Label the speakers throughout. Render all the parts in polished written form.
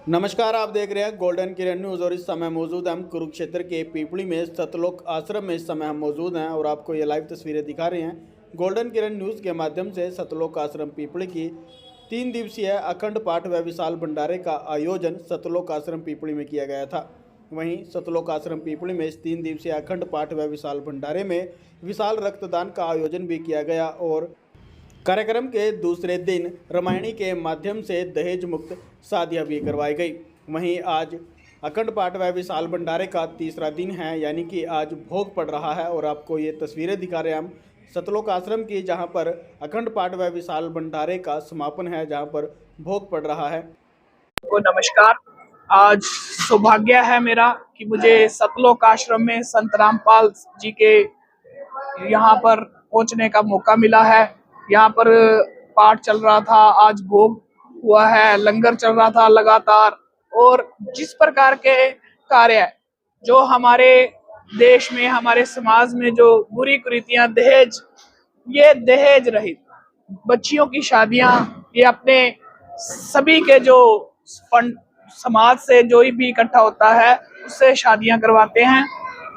Speaker 1: नमस्कार, आप देख रहे हैं गोल्डन किरण न्यूज़ और इस समय मौजूद हम कुरुक्षेत्र के पीपली में सतलोक आश्रम में इस समय हम मौजूद हैं और आपको ये लाइव तस्वीरें दिखा रहे हैं गोल्डन किरण न्यूज़ के माध्यम से। सतलोक आश्रम पीपली की 3 दिवसीय अखंड पाठ व विशाल भंडारे का आयोजन सतलोक आश्रम पीपली में किया गया था। वहीं सतलोक आश्रम पीपली में इस 3 दिवसीय अखंड पाठ व विशाल भंडारे में विशाल रक्तदान का आयोजन भी किया गया और कार्यक्रम के दूसरे दिन रामायणी के माध्यम से दहेज मुक्त शादियां भी करवाई गई। वहीं आज अखंड पाठ व विशाल भंडारे का तीसरा दिन है, यानी कि आज भोग पड़ रहा है और आपको ये तस्वीरें दिखा रहे हैं हम सतलोक आश्रम की, जहां पर अखंड पाठ व विशाल भंडारे का समापन है, जहां पर भोग पड़ रहा है।
Speaker 2: को नमस्कार। आज सौभाग्य है मेरा कि मुझे सतलोक आश्रम में संत रामपाल जी के यहाँ पर पहुँचने का मौका मिला है। यहाँ पर पाठ चल रहा था, आज भोग हुआ है, लंगर चल रहा था लगातार। और जिस प्रकार के कार्य जो हमारे देश में, हमारे समाज में जो बुरी कुरीतियां, दहेज, ये दहेज रहित बच्चियों की शादियां, ये अपने सभी के जो फंड समाज से जो भी इकट्ठा होता है उससे शादियां करवाते हैं।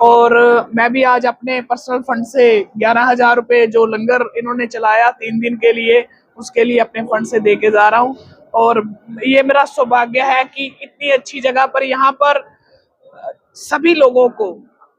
Speaker 2: और मैं भी आज अपने पर्सनल फंड से 11,000 रुपए जो लंगर इन्होंने चलाया 3 दिन के लिए, उसके लिए अपने फंड से दे के जा रहा हूँ। और ये मेरा सौभाग्य है कि इतनी अच्छी जगह पर यहाँ पर सभी लोगों को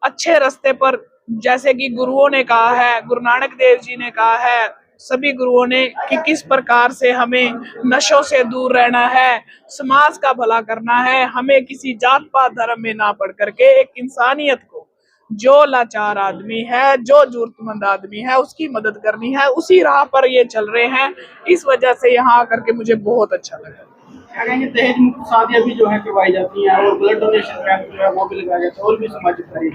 Speaker 2: अच्छे रास्ते पर, जैसे कि गुरुओं ने कहा है, गुरु नानक देव जी ने कहा है, सभी गुरुओं ने, कि किस प्रकार से हमें नशों से दूर रहना है, समाज का भला करना है, हमें किसी जात पात धर्म में ना पड़ करके एक इंसानियत को, जो लाचार आदमी है, जो जरूरतमंद आदमी है, उसकी मदद करनी है। उसी राह पर ये चल रहे हैं। इस वजह से यहाँ आकर के मुझे बहुत अच्छा लगा।
Speaker 3: दहेज मुक्त शादियां भी जो है करवाई जाती हैं और ब्लड डोनेशन कैंप जो है वो भी लगाया जाता है और भी सामाजिक कार्य,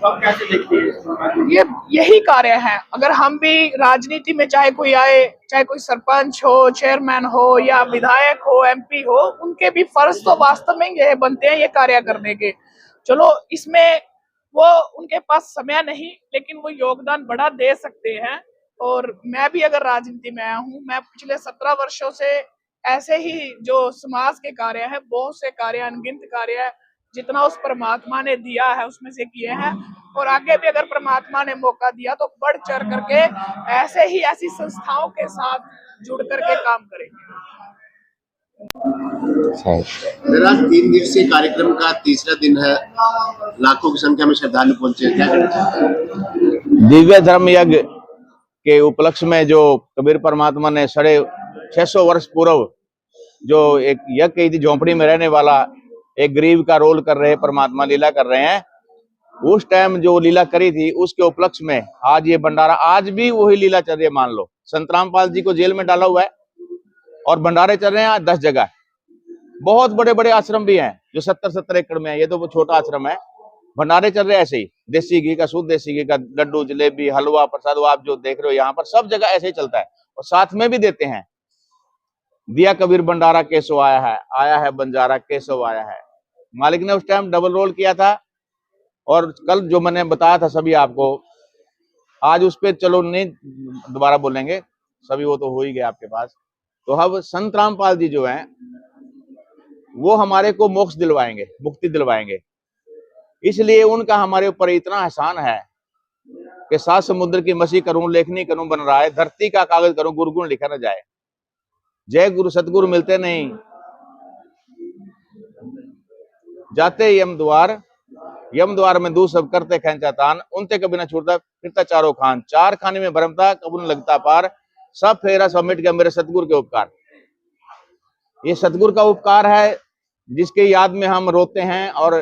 Speaker 3: तो आप कैसे देखते हैं?
Speaker 2: ये यही कार्य है। अगर हम भी राजनीति में, चाहे कोई आए, चाहे कोई सरपंच हो, चेयरमैन हो या विधायक हो, MP हो, उनके भी फर्ज तो वास्तव में ये बनते हैं ये कार्य करने के। चलो, इसमें वो उनके पास समय नहीं, लेकिन वो योगदान बड़ा दे सकते हैं। और मैं भी अगर राजनीति में आया हूँ, मैं पिछले 17 वर्षों से ऐसे ही जो समाज के कार्य है, बहुत से कार्य, अनगिनत कार्य है, जितना उस परमात्मा ने दिया है उसमें से किए हैं। और आगे भी अगर परमात्मा ने मौका दिया तो बढ़ चढ़ करके ऐसे ही ऐसी संस्थाओं के साथ जुड़ करके काम करेंगे।
Speaker 4: आज 3 दिवसीय कार्यक्रम का तीसरा दिन है, लाखों की संख्या में श्रद्धालु पहुंचे, क्या कहना चाहते हैं?
Speaker 5: दिव्य धर्म यज्ञ के उपलक्ष्य में जो कबीर परमात्मा ने 650 वर्ष पूर्व जो एक यज्ञ की थी, झोंपड़ी में रहने वाला एक गरीब का रोल कर रहे परमात्मा लीला कर रहे हैं, उस टाइम जो लीला करी थी उसके उपलक्ष्य में आज ये भंडारा, आज भी वही लीला चल रही है। मान लो संत रामपाल जी को जेल में डाला हुआ है और भंडारे चल रहे हैं 10 जगह। बहुत बड़े बड़े आश्रम भी हैं जो 70-70 एकड़ में है, ये तो वो छोटा आश्रम है। भंडारे चल रहे हैं ऐसे ही, देसी घी का, शुद्ध देसी घी का, लड्डू, जलेबी, हलवा, प्रसाद, वो आप जो देख रहे हो यहाँ पर सब जगह ऐसे ही चलता है। और साथ में भी देते हैं, दिया कबीर भंडारा केसव आया है बंजारा केसव आया है। मालिक ने उस टाइम डबल रोल किया था और कल जो मैंने बताया था सभी आपको, आज उस पर चलो नहीं दोबारा बोलेंगे, सभी वो तो हो ही गया आपके पास। तो अब संत रामपाल जी जो हैं वो हमारे को मोक्ष दिलवाएंगे, मुक्ति दिलवाएंगे। इसलिए उनका हमारे ऊपर इतना एहसान है कि 7 समुद्र की मसी करूं, लेखनी करूं बन रहा है, धरती का कागज करूं, गुरुगुण लिखा न जाए। जय गुरु सतगुरु मिलते नहीं, जाते यम द्वार में दूर सब करते खेंचा तान, उनते कभी न छूटता फिरता चारों खान, 4 खाने में भरमता कबूल न लगता पार, सब फेरा सब मिट गया मेरे सतगुरु के उपकार। ये सतगुरु का उपकार है जिसके याद में हम रोते हैं। और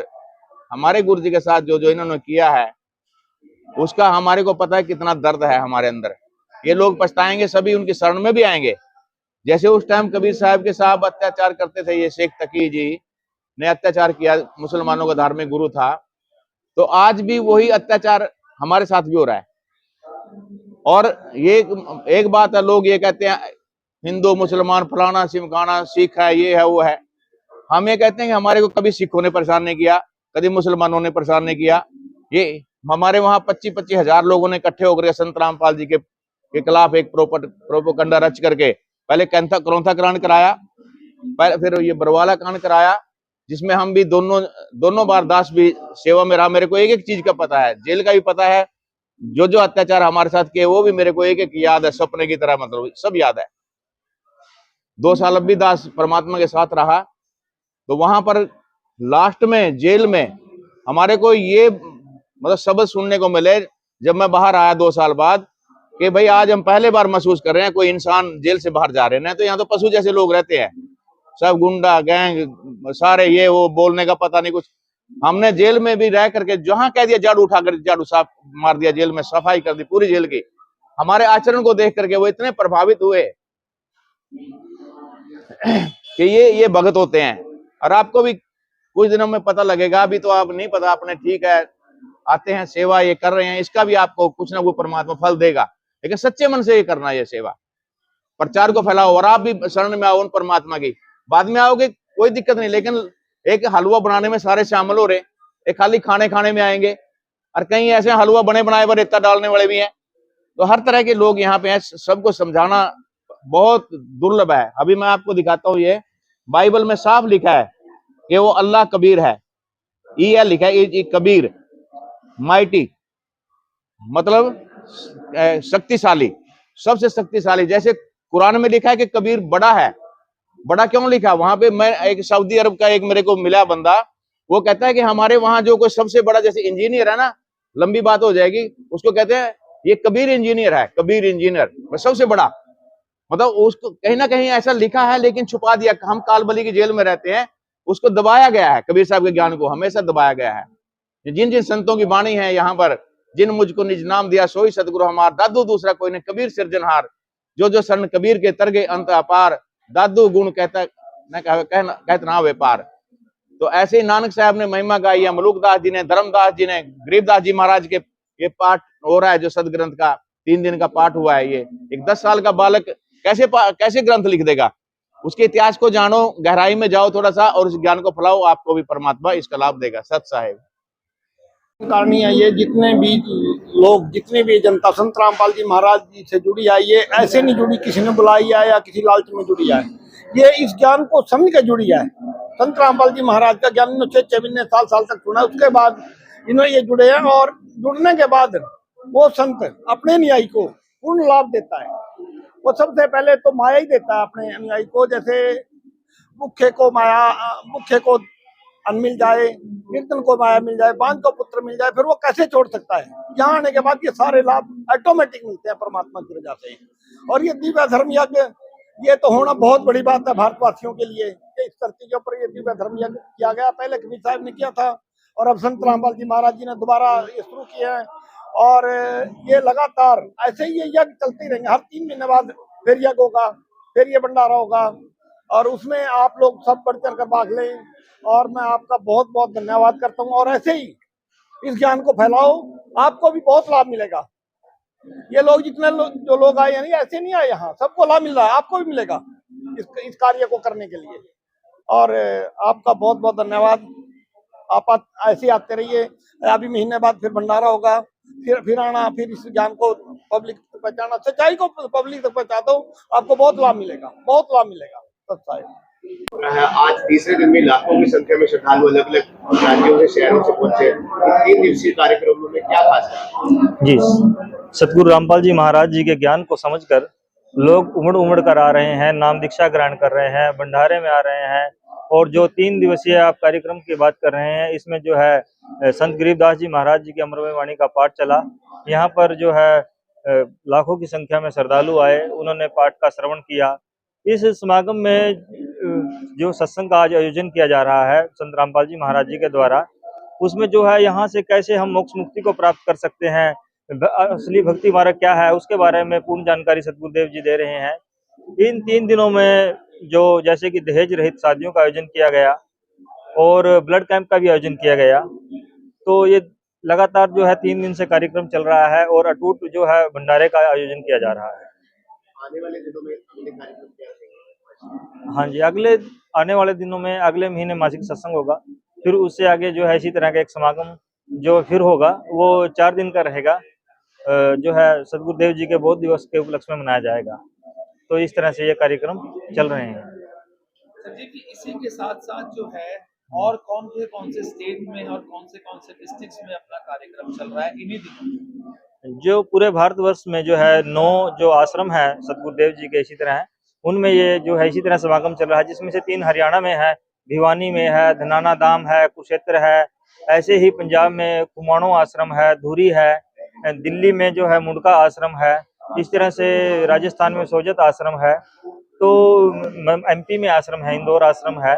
Speaker 5: हमारे गुरु जी के साथ जो जो इन्होंने किया है उसका हमारे को पता है कितना दर्द है हमारे अंदर। ये लोग पछताएंगे, सभी उनकी शरण में भी आएंगे। जैसे उस टाइम कबीर साहब के साथ अत्याचार करते थे, ये शेख तकी जी ने अत्याचार किया, मुसलमानों का धार्मिक गुरु था, तो आज भी वही अत्याचार हमारे साथ भी हो रहा है। और ये एक बात है, लोग ये कहते हैं हिंदू मुसलमान फलाना सिमकाना, सिख है, ये है वो है। हम ये कहते हैं कि हमारे को कभी सिखों ने परेशान नहीं किया, कभी मुसलमानों ने परेशान नहीं किया। ये हमारे वहां 25-25 हजार लोगों ने इकट्ठे होकर संत रामपाल जी के के खिलाफ एक प्रोपोगंडा रच करके पहले करौंथा कांड कराया, फिर ये बरवाला कांड कराया, जिसमें हम भी दोनों बार दास भी सेवा में रहा। मेरे को एक एक चीज का पता है, जेल का भी पता है, जो अत्याचार हमारे साथ किए वो भी मेरे को एक एक याद है, सपने की तरह, मतलब सब याद है। 2 साल अब भी दास परमात्मा के साथ रहा। तो वहां पर लास्ट में जेल में हमारे को ये मतलब शब्द सुनने को मिले जब मैं बाहर आया 2 साल बाद, कि भाई आज हम पहले बार महसूस कर रहे हैं कोई इंसान जेल से बाहर जा रहे हैं। तो यहाँ तो पशु जैसे लोग रहते हैं, सब गुंडा गैंग सारे, ये वो, बोलने का पता नहीं कुछ। हमने जेल में भी रह करके जहां कह दिया झाड़ू उठाकर झाड़ू साफ मार दिया, जेल में सफाई कर दी पूरी जेल की। हमारे आचरण को देख करके वो इतने प्रभावित हुए कि ये भगत होते हैं। और आपको भी कुछ दिनों में पता लगेगा, अभी तो आप नहीं पता, आपने ठीक है आते हैं सेवा ये कर रहे हैं, इसका भी आपको कुछ ना कुछ परमात्मा फल देगा, लेकिन सच्चे मन से ये करना, ये सेवा प्रचार को फैलाओ। और आप भी शरण में आओ उन परमात्मा की, बाद में आओगे कोई दिक्कत नहीं, लेकिन एक हलवा बनाने में सारे शामिल हो रहे, एक खाली खाने में आएंगे, और कहीं ऐसे हलवा बने बनाए पर रेता डालने वाले भी हैं। तो हर तरह के लोग यहाँ पे हैं, सबको समझाना बहुत दुर्लभ है। अभी मैं आपको दिखाता हूँ, ये बाइबल में साफ लिखा है कि वो अल्लाह कबीर है, ये लिखा है कबीर, माइटी मतलब शक्तिशाली, सबसे शक्तिशाली। जैसे कुरान में लिखा है कि कबीर बड़ा है, बड़ा क्यों लिखा? वहां पे मैं एक सऊदी अरब का एक मेरे को मिला बंदा, वो कहता है कि हमारे वहां जो कोई सबसे बड़ा जैसे इंजीनियर है ना, लंबी बात हो जाएगी, उसको कहते हैं ये कबीर इंजीनियर है, कबीर इंजीनियर सबसे बड़ा। मतलब उसको कहीं ना कहीं ऐसा लिखा है, लेकिन छुपा दिया। हम कालबली की जेल में रहते हैं, उसको दबाया गया है, कबीर साहब के ज्ञान को हमेशा दबाया गया है। जिन जिन संतों की वाणी है यहाँ पर, जिन मुझको निज नाम दिया सोई सतगुरु हमार, दादू दूसरा कोई नहीं कबीर सिरजनहार, जो शरण कबीर के तरगे अंत अपार, दादू गुण कहत ना व्यापार। तो ऐसे ही नानक साहब ने महिमा गाई है, मलूकदास जी ने, धर्मदास जी ने, गरीबदास जी महाराज के ये पाठ हो रहा है जो सदग्रंथ का 3 दिन का पाठ हुआ है। ये एक 10 साल का बालक कैसे ग्रंथ लिख देगा? उसके इतिहास को जानो, गहराई में जाओ थोड़ा सा, और उस ज्ञान को फैलाओ, आपको भी परमात्मा इसका लाभ देगा। सत साहेब
Speaker 3: कारणी है ये, जितने भी लोग, जितनी भी जनता संत रामपाल जी महाराज जी से जुड़ी है, ये ऐसे नहीं जुड़ी किसी ने बुलाई है या किसी लालच में जुड़ी है, ये इस ज्ञान को समझ के जुड़ी है। संत रामपाल जी महाराज का ज्ञान इन्होंने 6 महीने साल तक सुना, उसके बाद इन्होंने ये जुड़े हैं, और जुड़ने के बाद वो संत अपने अनुयायी को पूर्ण लाभ देता है। वो सबसे पहले तो माया ही देता है अपने अनुयायी को, जैसे भूखे को माया, भूखे को अन्न मिल जाए, कीर्तन को माया मिल जाए, बांझ को पुत्र मिल जाए, फिर वो कैसे छोड़ सकता है? यहाँ आने के बाद ये सारे लाभ ऑटोमेटिक मिलते हैं परमात्मा की वजह से। और ये दिव्य धर्म यज्ञ, ये तो होना बहुत बड़ी बात है भारतवासियों के लिए, इस धरती के ऊपर ये दिव्य धर्म यज्ञ किया गया। पहले कबीर साहब ने किया था, और अब संत रामपाल जी महाराज जी ने दोबारा ये शुरू किया है, और ये लगातार ऐसे ही ये यज्ञ चलते रहेंगे। हर 3 महीने बाद फिर यज्ञ होगा, फिर ये भंडारा होगा, और उसमें आप लोग सब बढ़ चढ़ कर भाग लें, और मैं आपका बहुत बहुत धन्यवाद करता हूँ। और ऐसे ही इस ज्ञान को फैलाओ, आपको भी बहुत लाभ मिलेगा। ये लोग जितने जो लोग आए हैं, ऐसे नहीं आए, यहाँ सबको लाभ मिल रहा है, आपको भी मिलेगा इस कार्य को करने के लिए। और आपका बहुत बहुत धन्यवाद। आप ऐसे आते रहिए। अभी महीने बाद फिर भंडारा होगा, फिर आना, फिर इस ज्ञान को पब्लिक तक पहुंचाना, सच्चाई को पब्लिक तक पहुंचा दो, आपको बहुत लाभ मिलेगा, बहुत लाभ मिलेगा।
Speaker 4: आज तीसरे दिन में लाखों की संख्या में श्रद्धालु अलग अलग राज्यों से, शहरों से पहुंचे। 3 दिवसीय कार्यक्रमों में क्या खास है?
Speaker 6: जी, सतगुरु रामपाल जी महाराज जी के ज्ञान को समझकर लोग उमड़ कर आ रहे हैं, नाम दीक्षा ग्रहण कर रहे हैं, भंडारे में आ रहे हैं। और जो 3 दिवसीय आप कार्यक्रम की बात कर रहे हैं, इसमें जो है संत गरीबदास जी महाराज जी के अमरमय वाणी का पाठ चला। यहाँ पर जो है लाखों की संख्या में श्रद्धालु आए, उन्होंने पाठ का श्रवण किया। इस समागम में जो सत्संग का आज आयोजन किया जा रहा है संत रामपाल जी महाराज जी के द्वारा, उसमें जो है यहाँ से कैसे हम मोक्ष मुक्ति को प्राप्त कर सकते हैं, असली भक्ति मार्ग क्या है, उसके बारे में पूर्ण जानकारी सतगुरुदेव जी दे रहे हैं। इन 3 दिनों में जो जैसे कि दहेज रहित शादियों का आयोजन किया गया और ब्लड कैंप का भी आयोजन किया गया, तो ये लगातार जो है 3 दिन से कार्यक्रम चल रहा है, और अटूट जो है भंडारे का आयोजन किया जा रहा है।
Speaker 4: आने वाले दिनों में अगले कार्यक्रम क्या रहेंगे?
Speaker 6: हाँ जी, आने वाले दिनों में अगले महीने मासिक सत्संग होगा, फिर उससे आगे जो है इसी तरह का एक समागम जो फिर होगा वो 4 दिन का रहेगा। जो है सदगुरुदेव जी के बोध दिवस के उपलक्ष्य में मनाया जाएगा। तो इस तरह से ये कार्यक्रम चल रहे हैं।
Speaker 7: सर जी कि इसी के साथ साथ जो है और कौन से स्टेट में और कौन से डिस्ट्रिक्ट्स में अपना कार्यक्रम चल रहा है इन्हीं दिनों?
Speaker 6: जो पूरे भारतवर्ष में जो है 9 जो आश्रम है सदगुरुदेव जी के इसी तरह है, उनमें ये जो है इसी तरह समागम चल रहा है, जिसमें से 3 हरियाणा में है, भिवानी में है, धनाना धाम है, कुरुक्षेत्र है। ऐसे ही पंजाब में कुमाऊं आश्रम है, धुरी है, दिल्ली में जो है मुंडका आश्रम है, इस तरह से राजस्थान में सोजत आश्रम है, तो एमपी में आश्रम है, इंदौर आश्रम है,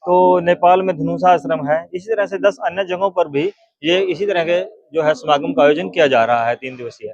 Speaker 6: तो नेपाल में धनुषा आश्रम है। इसी तरह से 10 अन्य जगहों पर भी ये इसी तरह के जो है समागम का आयोजन किया जा रहा है 3 दिवसीय।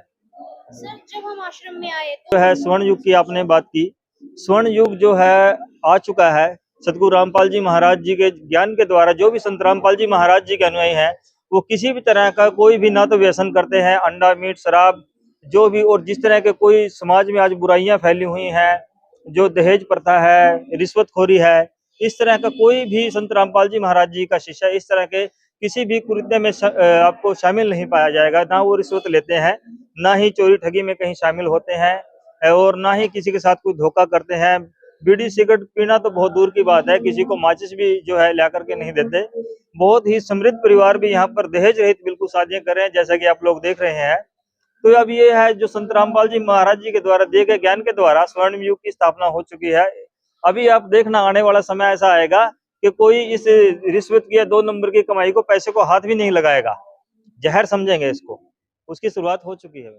Speaker 8: सर जब हम आश्रम में आए
Speaker 6: जो है स्वर्ण युग की आपने बात की, स्वर्ण युग जो है आ चुका है। सतगुरु रामपाल जी महाराज जी के ज्ञान के द्वारा जो भी संत रामपाल जी महाराज जी के अनुयायी हैं, वो किसी भी तरह का कोई भी ना तो व्यसन करते हैं, अंडा मीट शराब जो भी, और जिस तरह के कोई समाज में आज बुराइयां फैली हुई हैं, जो दहेज प्रथा है, रिश्वतखोरी है, इस तरह का कोई भी संत रामपाल जी महाराज जी का शिष्य इस तरह के किसी भी कृत्य में आपको शामिल नहीं पाया जाएगा। ना वो रिश्वत लेते हैं, ना ही चोरी ठगी में कहीं शामिल होते हैं, और ना ही किसी के साथ कोई धोखा करते हैं। बीड़ी सिगरेट पीना तो बहुत दूर की बात है, किसी को माचिस भी जो है ला करके नहीं देते। बहुत ही समृद्ध परिवार भी यहाँ पर दहेज रहित बिल्कुल शादियां कर रहे हैं, जैसा कि आप लोग देख रहे हैं। तो अब ये है जो संत रामपाल जी महाराज जी के द्वारा दिए गए ज्ञान के द्वारा स्वर्ण युग की स्थापना हो चुकी है। अभी आप देखना आने वाला समय ऐसा आएगा कि कोई इस रिश्वत की या 2 नंबर की कमाई को, पैसे को हाथ भी नहीं लगाएगा, जहर समझेंगे इसको। उसकी शुरुआत हो चुकी है।